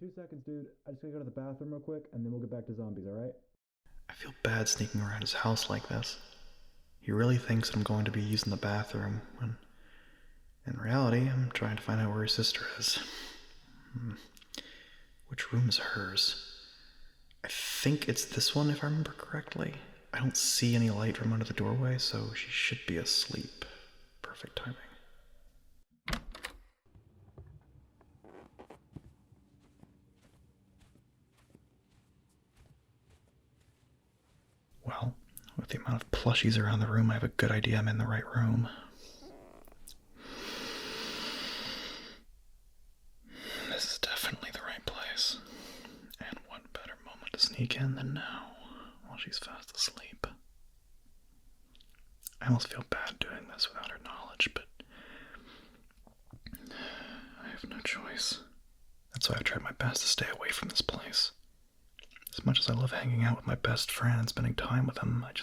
2 seconds, dude. I just gotta go to the bathroom real quick, and then we'll get back to zombies, alright? I feel bad sneaking around his house like this. He really thinks I'm going to be using the bathroom, when in reality, I'm trying to find out where his sister is. Which room is hers? I think it's this one, if I remember correctly. I don't see any light from under the doorway, so she should be asleep. Perfect timing. Well, with the amount of plushies around the room, I have a good idea I'm in the right room. This is definitely the right place. And what better moment to sneak in than now, while she's fast asleep. I almost feel bad doing this without her knowledge, but I have no choice. That's why I've tried my best to stay away from this place. As much as I love hanging out with my best friend and spending time with him, I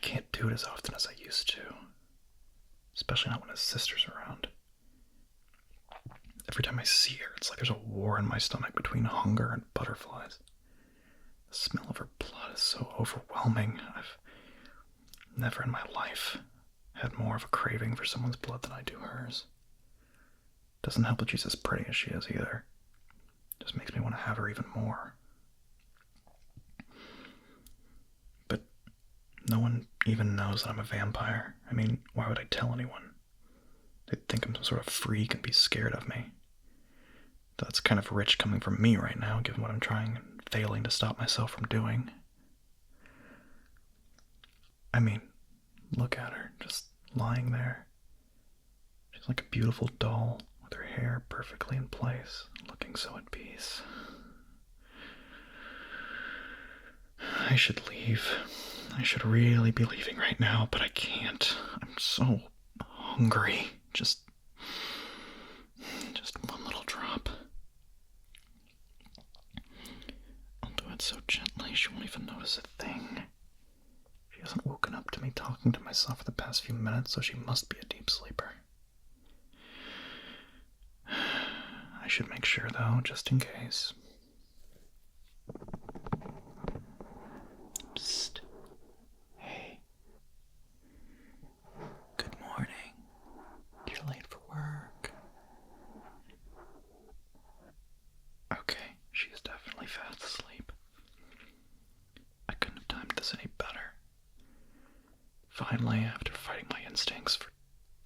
can't do it as often as I used to. Especially not when his sister's around. Every time I see her, it's like there's a war in my stomach between hunger and butterflies. The smell of her blood is so overwhelming. I've never in my life had more of a craving for someone's blood than I do hers. Doesn't help that she's as pretty as she is either. Just makes me want to have her even more. But no one even knows that I'm a vampire. I mean, why would I tell anyone? They'd think I'm some sort of freak and be scared of me. That's kind of rich coming from me right now, given what I'm trying and failing to stop myself from doing. I mean, look at her, just lying there. She's like a beautiful doll, with her hair perfectly in place, looking so at peace. I should leave. I should really be leaving right now, but I can't. I'm so hungry. Just one little drop. I'll do it so gently she won't even notice a thing. She hasn't woken up to me talking to myself for the past few minutes, so she must be a deep sleeper. I should make sure, though, just in case. Psst. Hey. Good morning. You're late for work. Okay, she is definitely fast asleep. I couldn't have timed this any better. Finally, after fighting my instincts for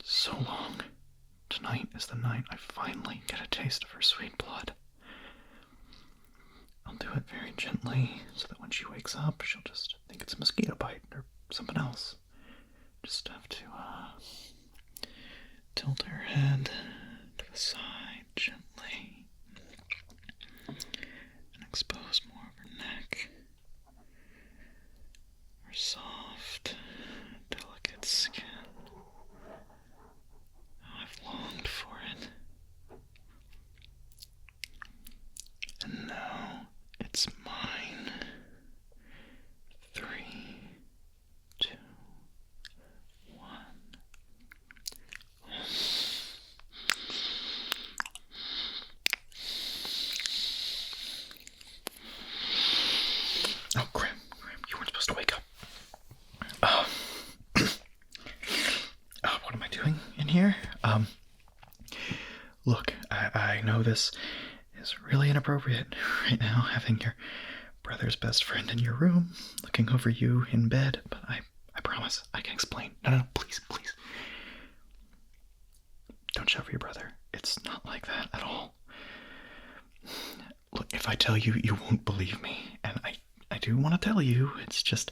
so long, tonight is the night I finally get a taste of her sweet blood. I'll do it very gently, so that when she wakes up, she'll just think it's a mosquito bite or something else. Just have to, tilt her head to the side gently and expose more of her neck. Her soft, delicate skin. Oh, I've longed for it. And now it's mine. 3, 2, 1. Oh, crap. You weren't supposed to wake up. What am I doing in here? Look, I know this is really inappropriate right now, having your brother's best friend in your room, looking over you in bed, but I promise I can explain. No, please. Don't shout for your brother. It's not like that at all. Look, if I tell you, you won't believe me, and I do want to tell you, it's just,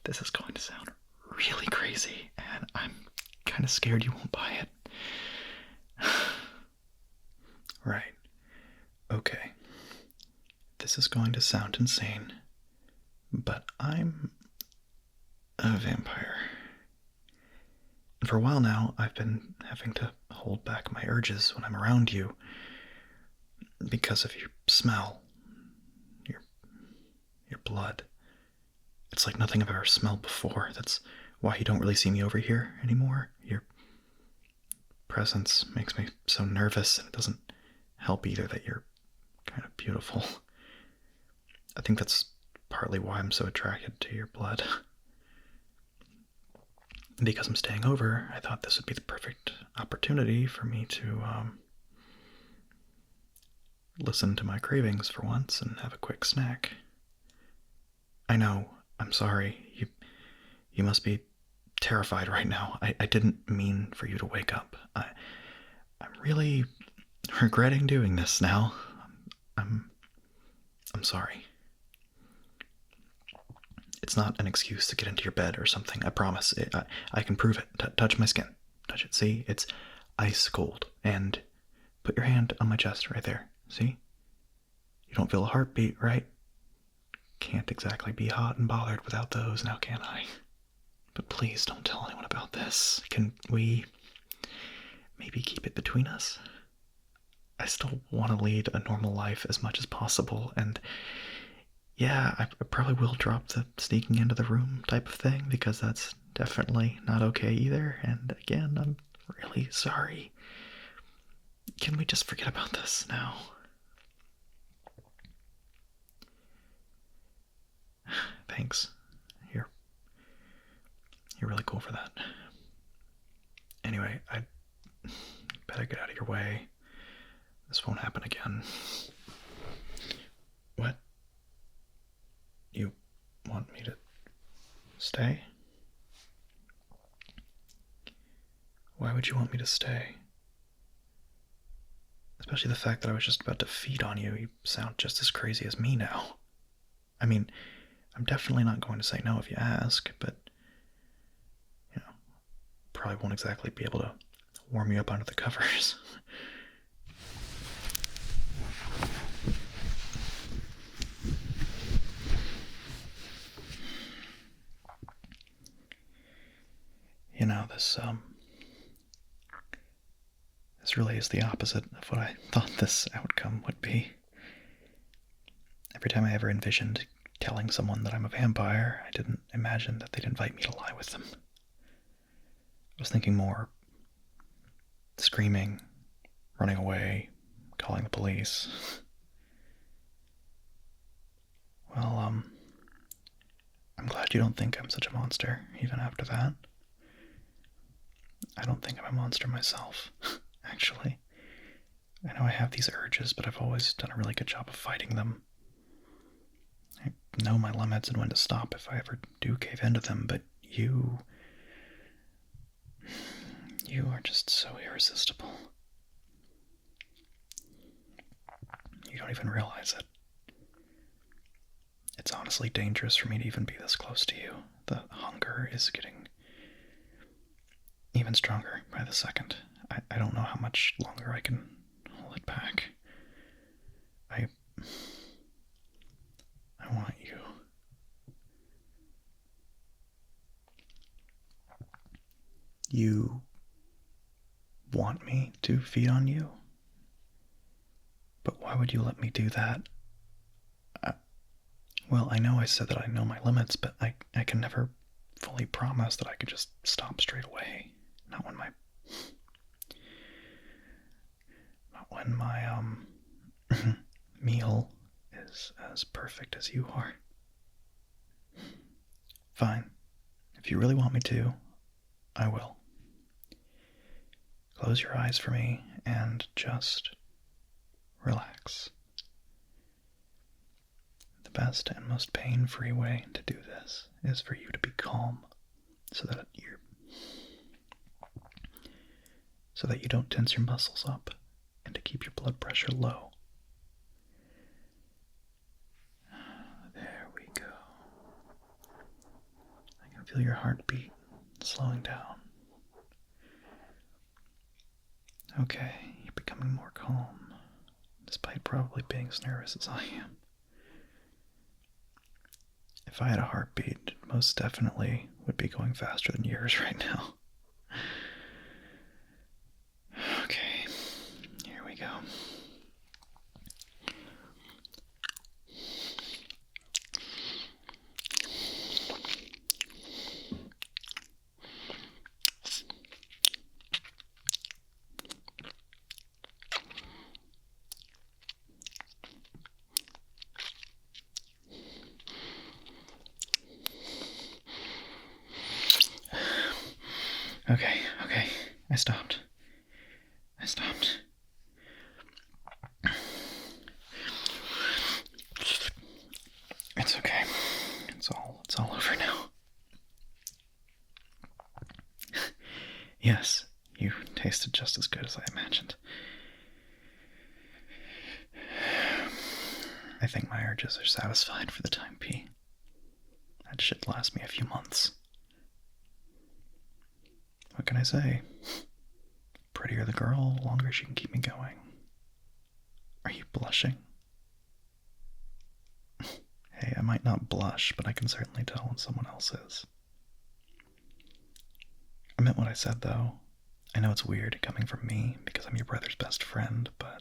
this is going to sound really crazy, and I'm kind of scared you won't buy it. Right. Okay. This is going to sound insane, but I'm a vampire. And for a while now, I've been having to hold back my urges when I'm around you because of your smell, your blood. It's like nothing I've ever smelled before. That's why you don't really see me over here anymore. Your presence makes me so nervous, and it doesn't help either that you're kind of beautiful. I think that's partly why I'm so attracted to your blood. Because I'm staying over, I thought this would be the perfect opportunity for me to listen to my cravings for once and have a quick snack. I know, I'm sorry. You must be terrified right now. I didn't mean for you to wake up. I'm really regretting doing this now. I'm sorry. It's not an excuse to get into your bed or something, I promise. I can prove it. Touch my skin. Touch it. See? It's ice cold. And put your hand on my chest right there. See? You don't feel a heartbeat, right? Can't exactly be hot and bothered without those, now can I? But please don't tell anyone about this. Can we maybe keep it between us? I still want to lead a normal life as much as possible, and yeah, I probably will drop the sneaking into the room type of thing, because that's definitely not okay either, and again, I'm really sorry. Can we just forget about this now? Thanks. You're really cool for that. Anyway, I better get out of your way. This won't happen again. What? You want me to stay? Why would you want me to stay? Especially the fact that I was just about to feed on you. You sound just as crazy as me now. I mean, I'm definitely not going to say no if you ask, but probably won't exactly be able to warm you up under the covers. This really is the opposite of what I thought this outcome would be. Every time I ever envisioned telling someone that I'm a vampire, I didn't imagine that they'd invite me to lie with them. I was thinking more screaming, running away, calling the police. Well, I'm glad you don't think I'm such a monster, even after that. I don't think I'm a monster myself, actually. I know I have these urges, but I've always done a really good job of fighting them. I know my limits and when to stop if I ever do cave into them, but you are just so irresistible. You don't even realize it. It's honestly dangerous for me to even be this close to you. The hunger is getting even stronger by the second. I don't know how much longer I can hold it back. I want you. You want me to feed on you? But why would you let me do that? Well, I know I said that I know my limits, but I can never fully promise that I could just stop straight away. Not when my meal is as perfect as you are. Fine. If you really want me to, I will. Close your eyes for me and just relax. The best and most pain-free way to do this is for you to be calm, so that you don't tense your muscles up, and to keep your blood pressure low. There we go. I can feel your heartbeat slowing down. Okay, you're becoming more calm, despite probably being as nervous as I am. If I had a heartbeat, it most definitely would be going faster than yours right now. Okay, here we go. I stopped. I stopped. It's okay. It's all over now. Yes, you tasted just as good as I imagined. I think my urges are satisfied for the time being. That should last me a few months. What can I say? Prettier the girl, the longer she can keep me going. Are you blushing? Hey, I might not blush, but I can certainly tell when someone else is. I meant what I said, though. I know it's weird coming from me because I'm your brother's best friend, but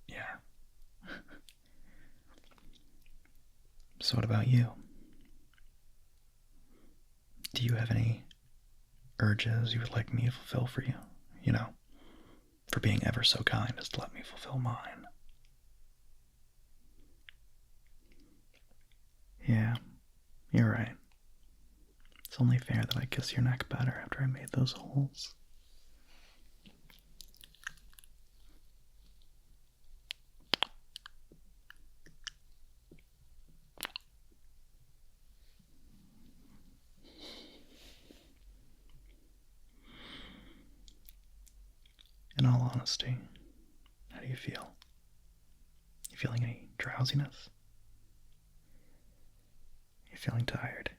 yeah. So what about you? Do you have any urges you would like me to fulfill for you? You know, for being ever so kind as to let me fulfill mine. Yeah, you're right. It's only fair that I kiss your neck better after I made those holes. In all honesty, how do you feel? You feeling any drowsiness? You feeling tired?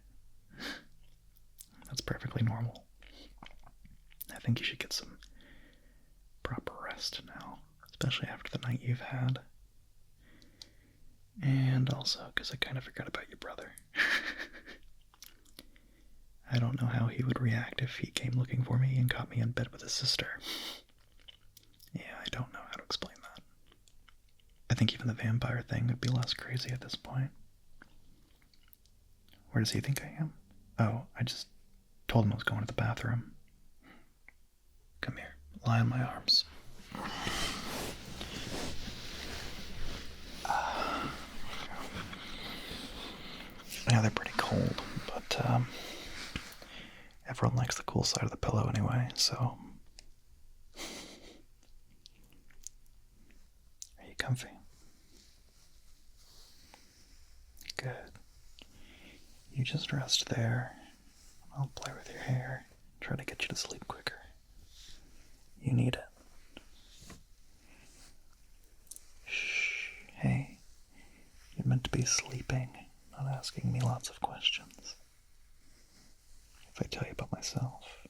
That's perfectly normal. I think you should get some proper rest now, especially after the night you've had. And also, because I kind of forgot about your brother. I don't know how he would react if he came looking for me and caught me in bed with his sister. Yeah, I don't know how to explain that. I think even the vampire thing would be less crazy at this point. Where does he think I am? Oh, I just told him I was going to the bathroom. Come here, lie on my arms. Yeah, they're pretty cold, but everyone likes the cool side of the pillow anyway, so. Are you comfy? Good. You just rest there. I'll play with your hair, try to get you to sleep quicker. You need it. Shh. Hey, you're meant to be sleeping, not asking me lots of questions. If I tell you about myself,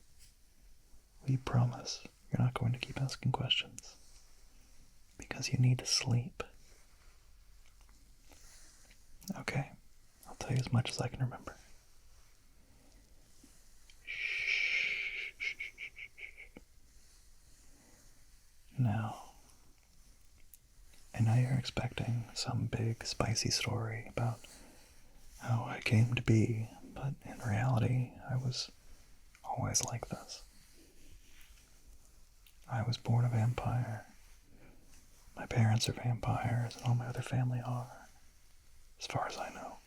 will you promise you're not going to keep asking questions? Because you need to sleep. Okay, I'll tell you as much as I can remember. Now, I know you're expecting some big, spicy story about how I came to be, but in reality, I was always like this. I was born a vampire. My parents are vampires, and all my other family are, as far as I know.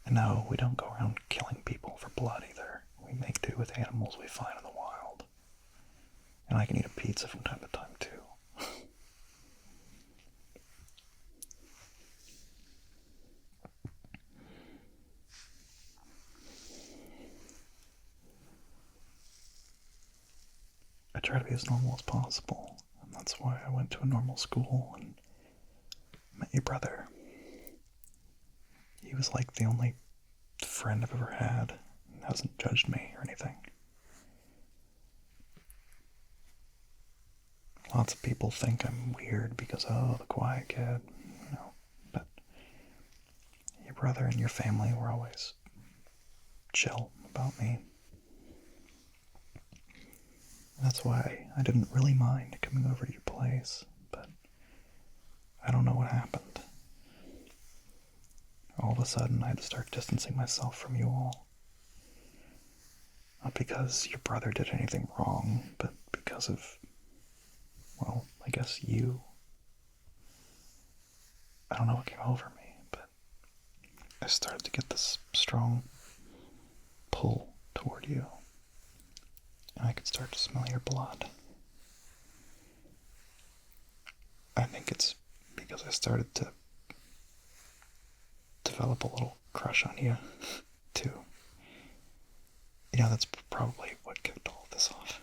And no, we don't go around killing people for blood either. We make do with animals we find in the wild. And I can eat a pizza from time to time, too. I try to be as normal as possible, and that's why I went to a normal school and met your brother. He was like the only friend I've ever had, and hasn't judged me or anything. Lots of people think I'm weird because, oh, the quiet kid, but your brother and your family were always chill about me. And that's why I didn't really mind coming over to your place, but I don't know what happened. All of a sudden, I had to start distancing myself from you all. Not because your brother did anything wrong, but because of, well, I guess you. I don't know what came over me, but I started to get this strong pull toward you. and I could start to smell your blood. I think it's because I started to develop a little crush on you, too. That's probably what kicked all of this off.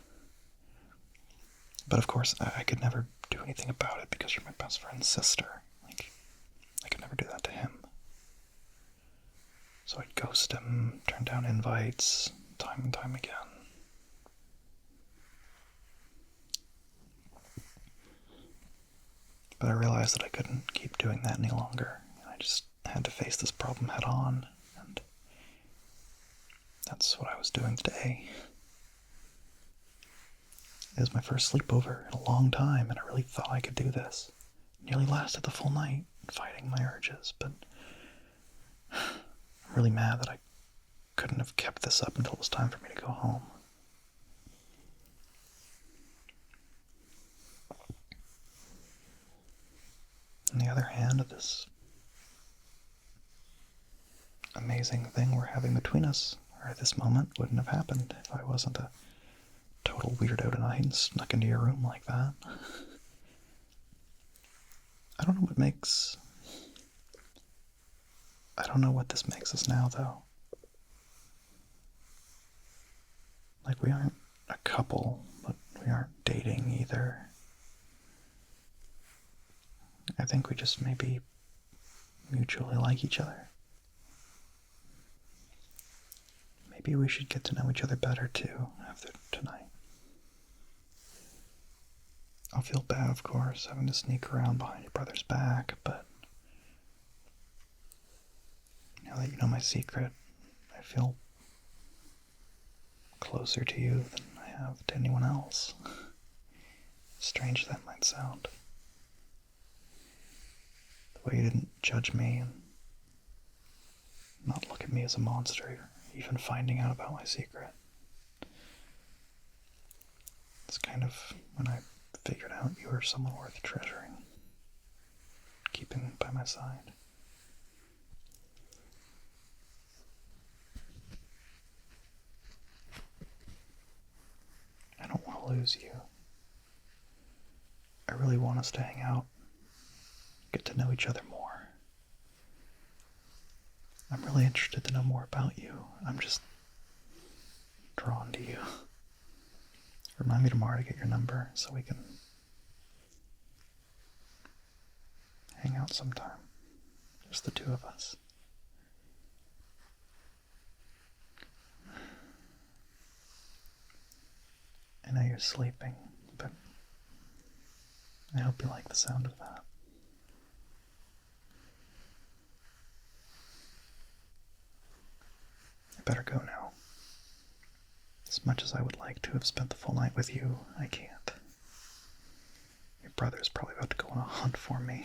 But of course, I could never do anything about it because you're my best friend's sister. I could never do that to him. So I'd ghost him, turn down invites, time and time again. But I realized that I couldn't keep doing that any longer. I just had to face this problem head on, and that's what I was doing today. It was my first sleepover in a long time, and I really thought I could do this. It nearly lasted the full night, fighting my urges, but I'm really mad that I couldn't have kept this up until it was time for me to go home. On the other hand, this amazing thing we're having between us, or at this moment, wouldn't have happened if I wasn't a total weirdo tonight and snuck into your room like that. I don't know what this makes us now, though. We aren't a couple, but we aren't dating either. I think we just maybe mutually like each other. Maybe we should get to know each other better, too, after tonight. I'll feel bad, of course, having to sneak around behind your brother's back, but now that you know my secret, I feel closer to you than I have to anyone else. Strange that might sound. The way you didn't judge me and not look at me as a monster, even finding out about my secret. It's kind of when I figured out you were someone worth treasuring, keeping by my side. I don't want to lose you. I really want us to hang out, get to know each other more. I'm really interested to know more about you. I'm just drawn to you. Remind me tomorrow to get your number so we can hang out sometime. Just the two of us. I know you're sleeping, but I hope you like the sound of that. I better go now. As much as I would like to have spent the full night with you, I can't. Your brother's probably about to go on a hunt for me.